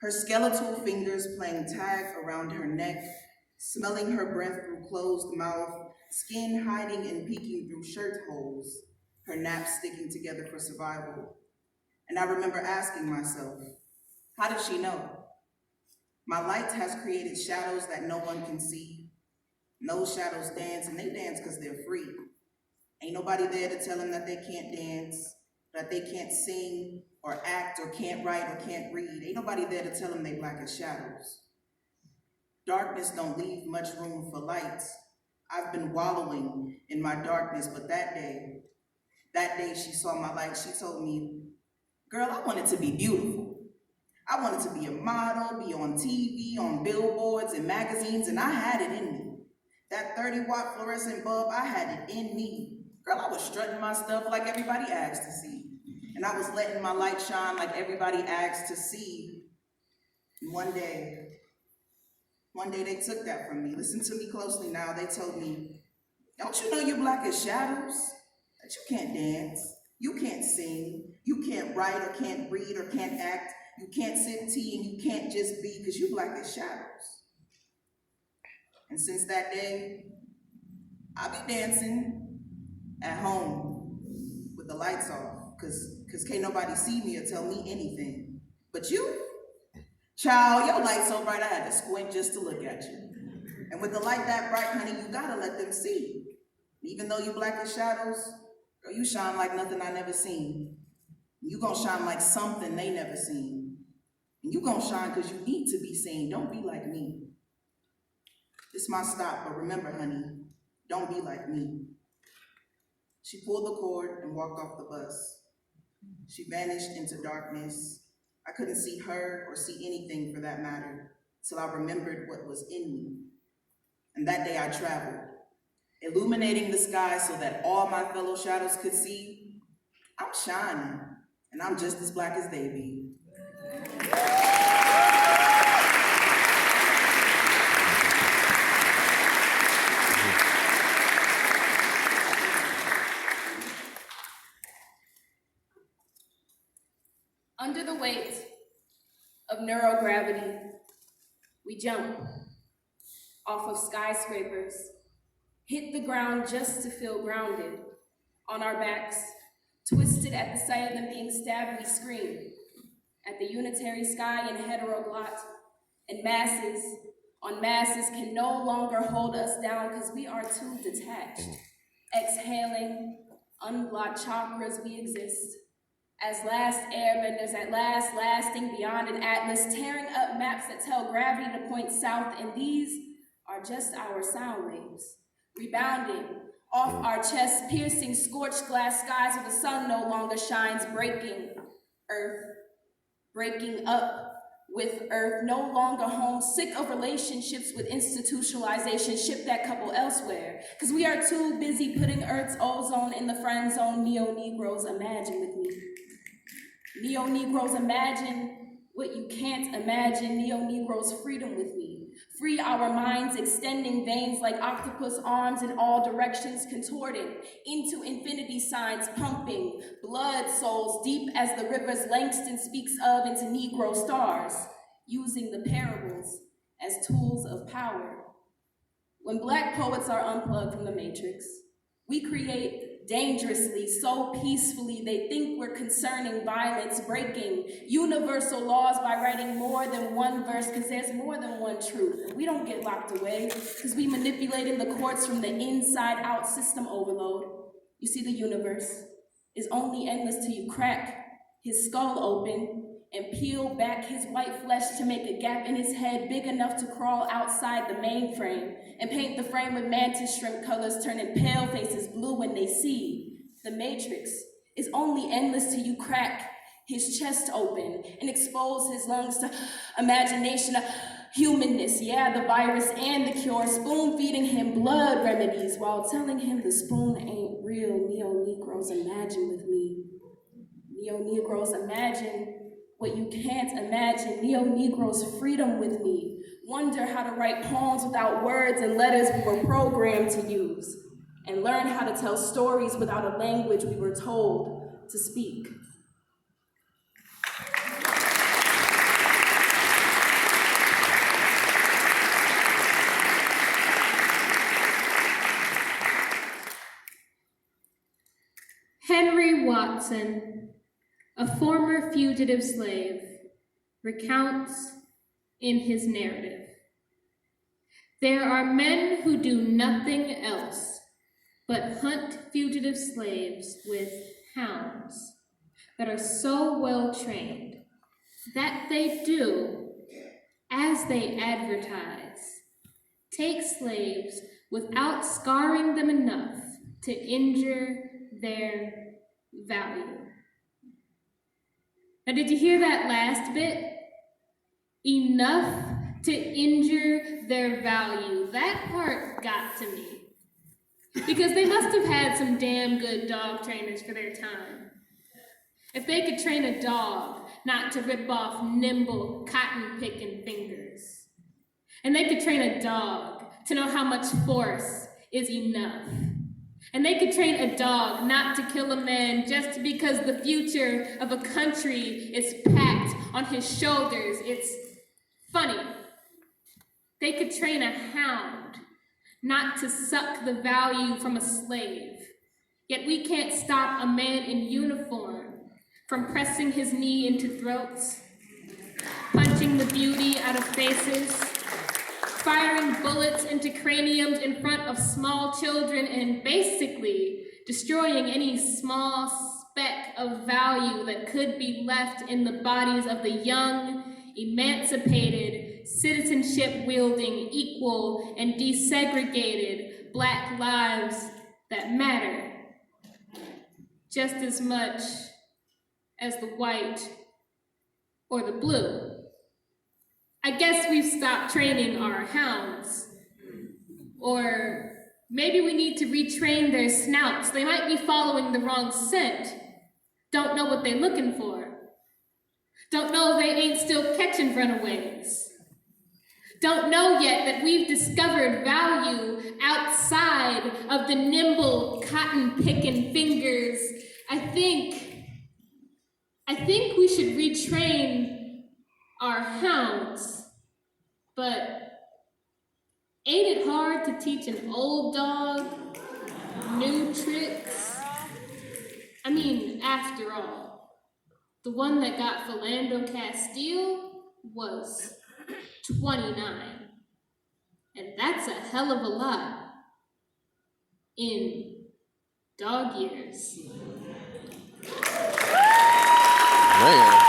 her skeletal fingers playing tag around her neck, smelling her breath through closed mouth, skin hiding and peeking through shirt holes, her naps sticking together for survival. And I remember asking myself, how did she know? My light has created shadows that no one can see. And those shadows dance, and they dance because they're free. Ain't nobody there to tell them that they can't dance, that they can't sing, or act, or can't write, or can't read. Ain't nobody there to tell them they black as shadows. Darkness don't leave much room for light. I've been wallowing in my darkness, but that day she saw my light, she told me, girl, I wanted to be beautiful. I wanted to be a model, be on TV, on billboards and magazines, and I had it in me. That 30-watt fluorescent bulb, I had it in me. Girl, I was strutting my stuff like everybody asked to see. And I was letting my light shine like everybody asked to see. And one day they took that from me. Listen to me closely now. They told me, don't you know you black as shadows? That you can't dance, you can't sing, you can't write or can't read or can't act, you can't sip tea and you can't just be because you black as shadows. And since that day, I be dancing at home with the lights off because can't nobody see me or tell me anything. But you, child, your light's so bright I had to squint just to look at you. And with the light that bright, honey, you gotta let them see. Even though you black as shadows, girl, you shine like nothing I never seen. And you gonna shine like something they never seen. And you gonna shine because you need to be seen. Don't be like me. It's my stop, but remember, honey, don't be like me. She pulled the cord and walked off the bus. She vanished into darkness. I couldn't see her or see anything for that matter, till I remembered what was in me. And that day I traveled, illuminating the sky so that all my fellow shadows could see. I'm shining, and I'm just as black as they be. Under the weight of neurogravity, we jump off of skyscrapers, hit the ground just to feel grounded. On our backs, twisted at the sight of them being stabbed, we scream at the unitary sky and heteroglot, and masses on masses can no longer hold us down because we are too detached. Exhaling, unblocked chakras, we exist. As last airbenders, at last lasting beyond an atlas, tearing up maps that tell gravity to point south, and these are just our sound waves, rebounding off our chests, piercing scorched glass skies where the sun no longer shines, breaking earth, breaking up with earth, no longer home, sick of relationships with institutionalization, ship that couple elsewhere, because we are too busy putting earth's ozone in the friend zone. Neo-Negroes, imagine with me. Neo-Negroes, imagine what you can't imagine. Neo-Negroes, freedom with me. Free our minds, extending veins like octopus arms in all directions, contorting into infinity signs, pumping blood souls deep as the rivers Langston speaks of into Negro stars, using the parables as tools of power. When Black poets are unplugged from the matrix, we create dangerously, so peacefully, they think we're concerning violence, breaking universal laws by writing more than one verse, because there's more than one truth. We don't get locked away, because we manipulating the courts from the inside out, system overload. You see, the universe is only endless till you crack his skull open and peel back his white flesh to make a gap in his head big enough to crawl outside the mainframe and paint the frame with mantis shrimp colors, turning pale faces blue when they see. The matrix is only endless till you crack his chest open and expose his lungs to imagination of humanness, yeah, the virus and the cure, spoon-feeding him blood remedies while telling him the spoon ain't real. Neo-Negroes, imagine with me. Neo-Negroes, imagine what you can't imagine. Neo-Negroes, freedom with me. Wonder how to write poems without words and letters we were programmed to use, and learn how to tell stories without a language we were told to speak. Watson, a former fugitive slave, recounts in his narrative. There are men who do nothing else but hunt fugitive slaves with hounds that are so well trained that they do, as they advertise, take slaves without scarring them enough to injure their value. Now, did you hear that last bit? Enough to injure their value. That part got to me. Because they must have had some damn good dog trainers for their time. If they could train a dog not to rip off nimble, cotton-picking fingers, and they could train a dog to know how much force is enough, and they could train a dog not to kill a man just because the future of a country is packed on his shoulders, it's funny. They could train a hound not to suck the value from a slave. Yet we can't stop a man in uniform from pressing his knee into throats, punching the beauty out of faces, firing bullets into craniums in front of small children, and basically destroying any small speck of value that could be left in the bodies of the young, emancipated, citizenship-wielding, equal, and desegregated Black lives that matter just as much as the white or the blue. I guess we've stopped training our hounds. Or maybe we need to retrain their snouts. They might be following the wrong scent. Don't know what they're looking for. Don't know they ain't still catching runaways. Don't know yet that we've discovered value outside of the nimble, cotton-picking fingers. I think we should retrain our hounds, but ain't it hard to teach an old dog new tricks? I mean, after all, the one that got Philando Castile was 29, and that's a hell of a lot in dog years. Man.